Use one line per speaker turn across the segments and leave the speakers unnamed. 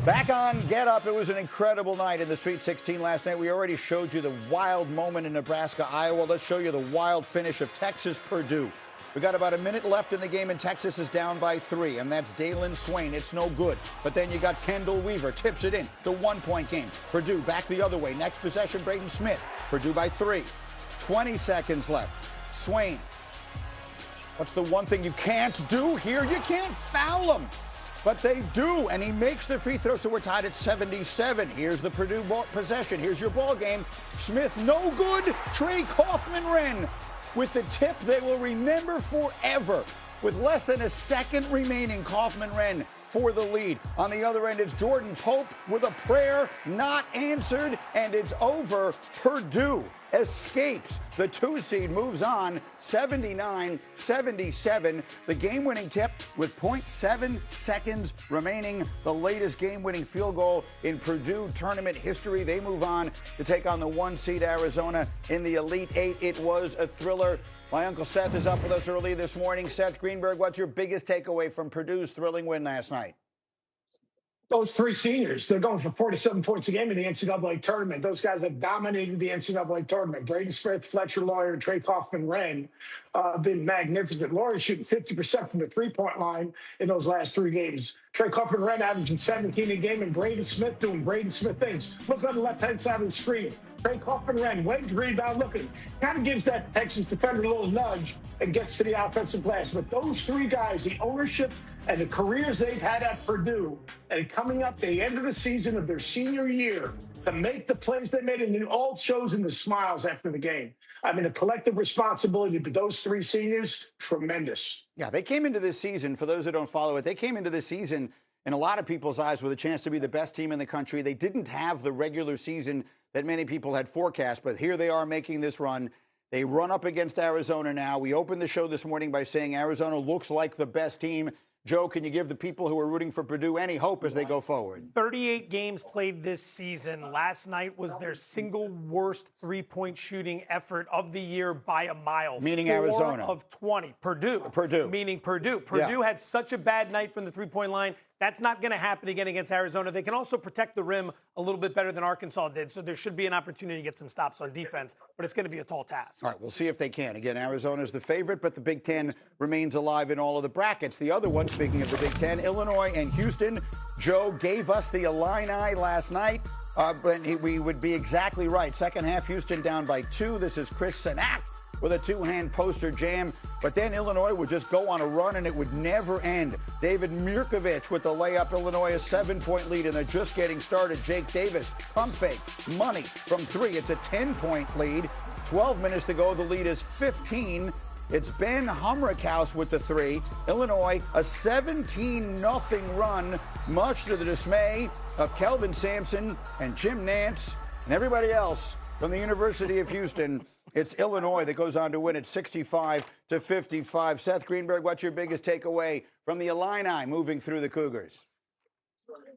Back on Get Up, it was an incredible night in the Sweet 16 last night. We already showed you the wild moment in Nebraska, Iowa. Let's show you the wild finish of Texas, Purdue. We got about a minute left in the game, and Texas is down by 3, and that's Dalen Swain. It's no good. But then you got Kendall Weaver, tips it in. The 1-point game. Purdue back the other way. Next possession, Braden Smith. Purdue by 3. 20 seconds left. Swain. What's the one thing you can't do here? You can't foul him. But they do, and he makes the free throw, so we're tied at 77. Here's the Purdue possession. Here's your ball game. Smith, no good. Trey Kaufman-Renn with the tip they will remember forever. With less than a second remaining, Kaufman-Renn for the lead. On the other end, it's Jordan Pope with a prayer not answered, and it's over. Purdue escapes. The 2 seed moves on 79-77. The game-winning tip with 0.7 seconds remaining. The latest game-winning field goal in Purdue tournament history. They move on to take on the 1 seed Arizona in the Elite Eight. It was a thriller. My Uncle Seth is up with us early this morning. Seth Greenberg, what's your biggest takeaway from Purdue's thrilling win last night?
Those 3 seniors, they're going for 47 points a game in the NCAA tournament. Those guys have dominated the NCAA tournament. Braden Smith, Fletcher Lawyer, and Trey Kaufman-Renn been magnificent. Lawyer shooting 50% from the three-point line in those last 3 games. Trey Kaufman-Renn averaging 17 a game, and Braden Smith doing Braden Smith things. Look on the left-hand side of the screen. Trey Kaufman-Renn, wedge rebound looking. Kind of gives that Texas defender a little nudge and gets to the offensive glass. But those 3 guys, the ownership and the careers they've had at Purdue, and coming up the end of the season of their senior year to make the plays they made, and it all shows in the smiles after the game. I mean, the collective responsibility for those 3 seniors, tremendous.
Yeah, they came into this season, for those that don't follow it, they came into this season in a lot of people's eyes with a chance to be the best team in the country. They didn't have the regular season that many people had forecast, but here they are making this run. They run up against Arizona now. We opened the show this morning by saying Arizona looks like the best team. Joe, can you give the people who are rooting for Purdue any hope as they go forward?
38 games played this season. Last night was their single worst three-point shooting effort of the year by a mile.
Meaning
4
Arizona.
of 20. Purdue. Meaning Purdue. Purdue had such a bad night from the three-point line. That's not going to happen again against Arizona. They can also protect the rim a little bit better than Arkansas did, so there should be an opportunity to get some stops on defense, but it's going to be a tall task.
All right, we'll see if they can. Again, Arizona's the favorite, but the Big Ten remains alive in all of the brackets. The other one, speaking of the Big Ten, Illinois and Houston. Joe gave us the Illini last night, but we would be exactly right. Second half, Houston down by 2. This is Chris Sanak with a 2-hand poster jam. But then Illinois would just go on a run, and it would never end. David Mirkovich with the layup. Illinois a 7-point lead, and they're just getting started. Jake Davis, pump fake, money from 3. It's a 10-point lead. 12 minutes to go. The lead is 15. It's Ben Humrickhouse with the 3. Illinois, a 17-0 run, much to the dismay of Kelvin Sampson and Jim Nance and everybody else from the University of Houston. It's Illinois that goes on to win it 65-55. Seth Greenberg, what's your biggest takeaway from the Illini moving through the Cougars?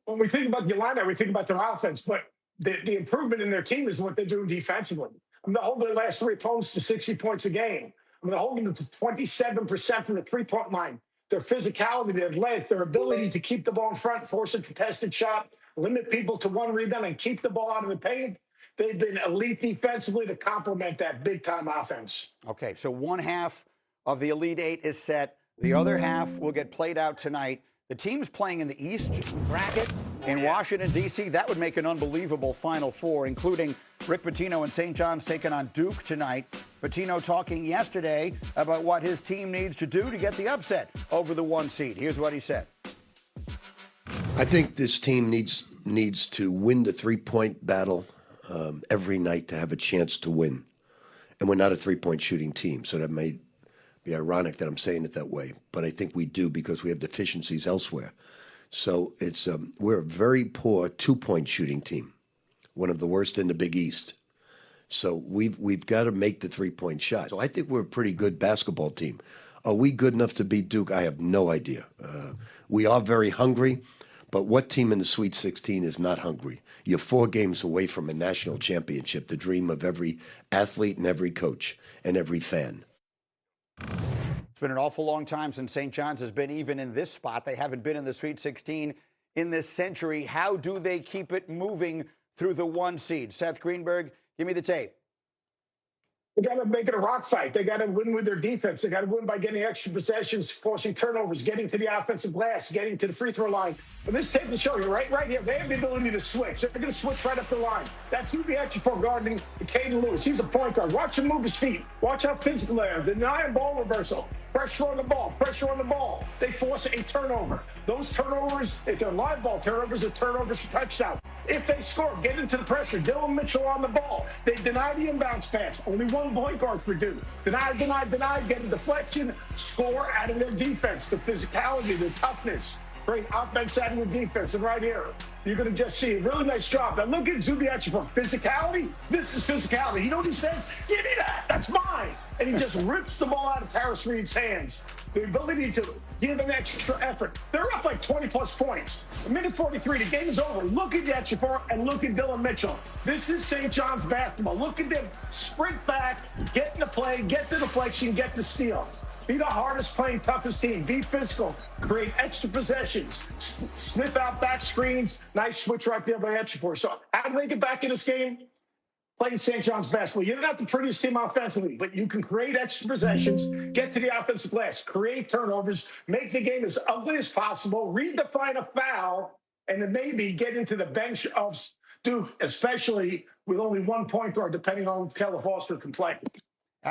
When we think about the Illini, we think about their offense, but the improvement in their team is what they're doing defensively. I mean, they're holding their last 3 opponents to 60 points a game. I mean, they're holding them to 27% from the three-point line. Their physicality, their length, their ability to keep the ball in front, force a contested shot, limit people to 1 rebound, and keep the ball out of the paint. They've been elite defensively to complement that big-time offense.
Okay, so one half of the Elite Eight is set. The other half will get played out tonight. The teams playing in the East bracket in Washington, D.C., that would make an unbelievable Final Four, including Rick Pitino and St. John's taking on Duke tonight. Pitino talking yesterday about what his team needs to do to get the upset over the 1 seed. Here's what he said.
I think this team needs to win the three-point battle every night to have a chance to win. And we're not a three-point shooting team, so that may be ironic that I'm saying it that way. But I think we do because we have deficiencies elsewhere. So it's we're a very poor two-point shooting team, one of the worst in the Big East. So we've got to make the three-point shot. So I think we're a pretty good basketball team. Are we good enough to beat Duke? I have no idea. We are very hungry. But what team in the Sweet 16 is not hungry? You're 4 games away from a national championship, the dream of every athlete and every coach and every fan.
It's been an awful long time since St. John's has been even in this spot. They haven't been in the Sweet 16 in this century. How do they keep it moving through the 1 seed? Seth Greenberg, give me the tape.
They got to make it a rock fight. They got to win with their defense. They got to win by getting extra possessions, forcing turnovers, getting to the offensive glass, getting to the free throw line. And this tape will show you right here. They have the ability to switch. They're going to switch right up the line. That's who be extra for guarding Caden Lewis. He's a point guard. Watch him move his feet. Watch how physical they are. Deny a ball reversal. Pressure on the ball. Pressure on the ball. They force a turnover. Those turnovers, if they're live ball turnovers, are turnovers for touchdown. If they score, get into the pressure. Dylan Mitchell on the ball. They deny the inbounds pass. Only one point guard for Duke. Deny, get a deflection, score out of their defense. The physicality, the toughness. Great offense out of your defense. And right here, you're going to just see a really nice job. Now look at Zubiachi for physicality. This is physicality. You know what he says? Give me that. That's mine. And he just rips the ball out of Tarris Reed's hands. The ability to give an extra effort. They're up like 20-plus points. A minute 43, the game is over. Look at Yetchifar and look at Dylan Mitchell. This is St. John's basketball. Look at them sprint back, get in the play, get the deflection, get the steal. Be the hardest playing, toughest team. Be physical. Create extra possessions. Sniff out back screens. Nice switch right there by Etchefort. So how do they get back in this game? Playing St. John's basketball. You're not the prettiest team offensively, but you can create extra possessions, get to the offensive glass, create turnovers, make the game as ugly as possible, redefine a foul, and then maybe get into the bench of Duke, especially with only 1 point guard, depending on Keller Foster can play.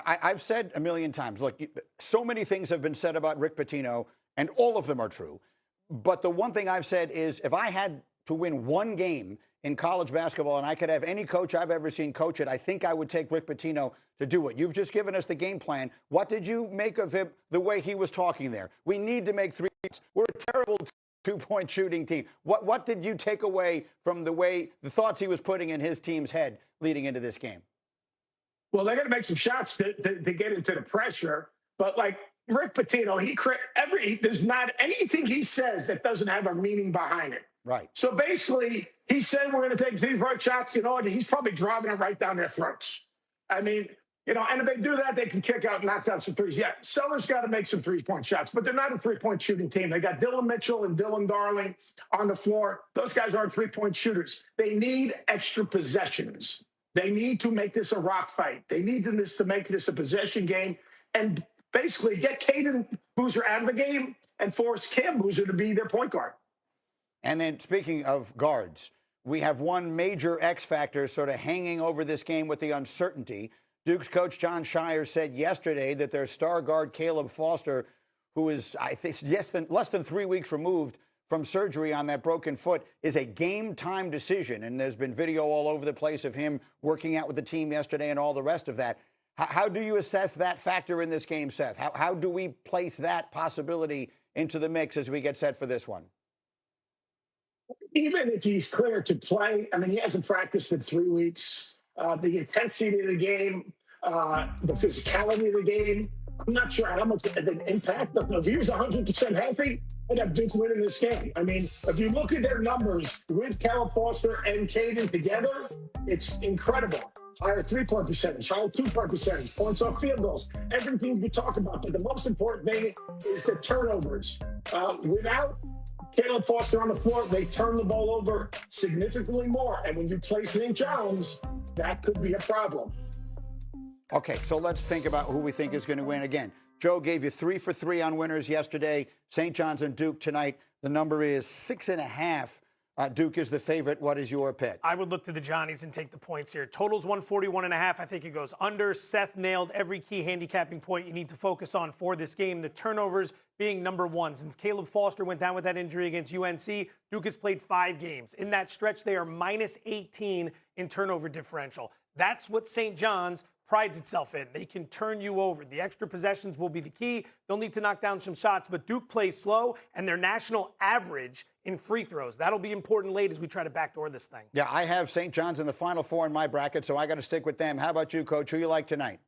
I've said a million times, look, so many things have been said about Rick Pitino, and all of them are true. But the one thing I've said is if I had to win one game in college basketball and I could have any coach I've ever seen coach it, I think I would take Rick Pitino to do it. You've just given us the game plan. What did you make of him, the way he was talking there? We need to make threes. We're a terrible two-point shooting team. What did you take away from the thoughts he was putting in his team's head leading into this game?
Well, they got to make some shots to get into the pressure. But like Rick Pitino, there's not anything he says that doesn't have a meaning behind it.
Right.
So basically, he said we're going to take these right shots. You know, and he's probably driving it right down their throats. I mean, you know, and if they do that, they can kick out and knock down some threes. Yeah, Sellers got to make some three-point shots, but they're not a three-point shooting team. They got Dylan Mitchell and Dylan Darling on the floor. Those guys aren't three-point shooters. They need extra possessions. They need to make this a rock fight. They need to make this a possession game and basically get Caden Boozer out of the game and force Cam Boozer to be their point guard.
And then speaking of guards, we have one major X factor sort of hanging over this game with the uncertainty. Duke's coach John Shire said yesterday that their star guard Caleb Foster, who is, I think, less than 3 weeks removed from surgery on that broken foot, is a game-time decision. And there's been video all over the place of him working out with the team yesterday and all the rest of that. How do you assess that factor in this game, Seth? How do we place that possibility into the mix as we get set for this one?
Even if he's clear to play, I mean, he hasn't practiced in 3 weeks. The intensity of the game, the physicality of the game, I'm not sure how much of an impact. But if he was 100% healthy, I'd have Duke winning this game. I mean, if you look at their numbers with Caleb Foster and Caden together, it's incredible. Higher three-point percentage, higher two-point percentage, points off field goals, everything we talk about. But the most important thing is the turnovers. Without Caleb Foster on the floor, they turn the ball over significantly more. And when you play St. John's, that could be a problem.
Okay, so let's think about who we think is going to win. Again, Joe gave you 3 for 3 on winners yesterday. St. John's and Duke tonight. The number is 6.5. Duke is the favorite. What is your pick?
I would look to the Johnnies and take the points here. Total's 141.5. I think it goes under. Seth nailed every key handicapping point you need to focus on for this game. The turnovers being number one. Since Caleb Foster went down with that injury against UNC, Duke has played 5 games. In that stretch, they are minus 18 in turnover differential. That's what St. John's prides itself in. They can turn you over. The extra possessions will be the key. They'll need to knock down some shots, but Duke plays slow, and their national average in free throws. That'll be important late as we try to backdoor this thing.
Yeah, I have St. John's in the Final Four in my bracket, so I got to stick with them. How about you, Coach? Who you like tonight?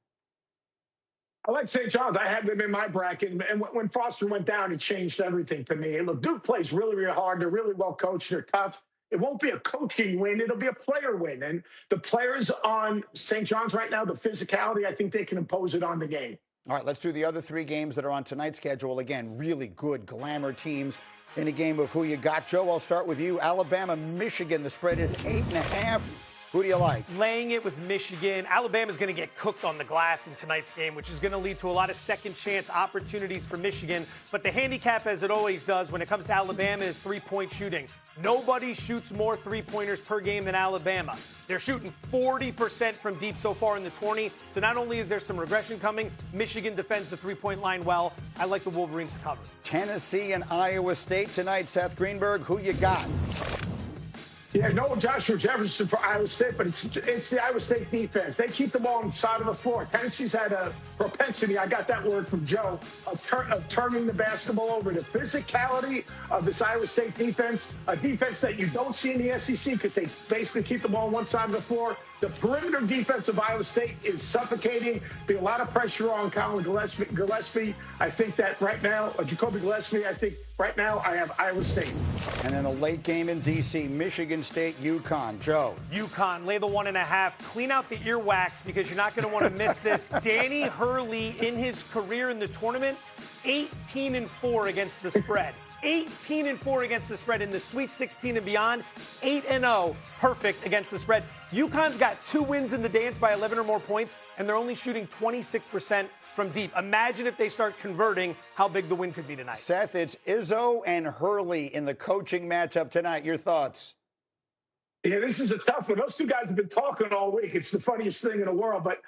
I like St. John's. I had them in my bracket, and when Foster went down, it changed everything to me. And look, Duke plays really, really hard. They're really well coached. They're tough. It won't be a coaching win. It'll be a player win. And the players on St. John's right now, the physicality, I think they can impose it on the game.
All right, let's do the other 3 games that are on tonight's schedule. Again, really good glamour teams. in a game of who you got. Joe, I'll start with you. Alabama, Michigan. The spread is 8.5. Who do you like?
Laying it with Michigan. Alabama's going to get cooked on the glass in tonight's game, which is going to lead to a lot of second-chance opportunities for Michigan. But the handicap, as it always does when it comes to Alabama, is three-point shooting. Nobody shoots more three-pointers per game than Alabama. They're shooting 40% from deep so far in the tourney. So not only is there some regression coming, Michigan defends the three-point line well. I like the Wolverines to cover.
Tennessee and Iowa State tonight. Seth Greenberg, who you got?
Yeah, no Joshua Jefferson for Iowa State, but it's the Iowa State defense. They keep the ball on the side of the floor. Tennessee's had a propensity, I got that word from Joe, of turning the basketball over. The physicality of this Iowa State defense, a defense that you don't see in the SEC because they basically keep the ball on one side of the floor. The perimeter defense of Iowa State is suffocating. Be a lot of pressure on Colin Gillespie. I think that right now, Jacoby Gillespie, I think right now I have Iowa State.
And then a late game in D.C., Michigan State, UConn. Joe.
UConn, lay the 1.5. Clean out the earwax because you're not going to want to miss this. Danny Hurley, in his career in the tournament, 18-4 against the spread. 18-4 against the spread in the Sweet 16 and beyond. 8-0, perfect against the spread. UConn's got 2 wins in the dance by 11 or more points, and they're only shooting 26% from deep. Imagine if they start converting, how big the win could be tonight.
Seth, it's Izzo and Hurley in the coaching matchup tonight. Your thoughts?
Yeah, this is a tough one. Those two guys have been talking all week. It's the funniest thing in the world. But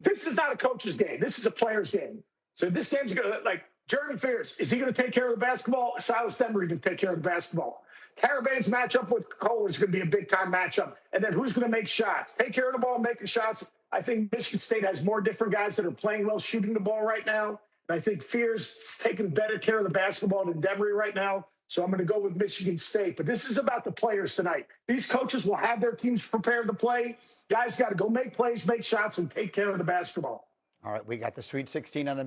this is not a coach's game. This is a player's game. So this game's going to, like, Jeremy Fears, is he going to take care of the basketball? Silas Demery can take care of the basketball. Caravan's matchup with Kohler is going to be a big-time matchup. And then who's going to make shots? Take care of the ball, making shots. I think Michigan State has more different guys that are playing well, shooting the ball right now. And I think Fears is taking better care of the basketball than Demery right now. So I'm going to go with Michigan State. But this is about the players tonight. These coaches will have their teams prepared to play. Guys got to go make plays, make shots, and take care of the basketball.
All right, we got the Sweet 16 on the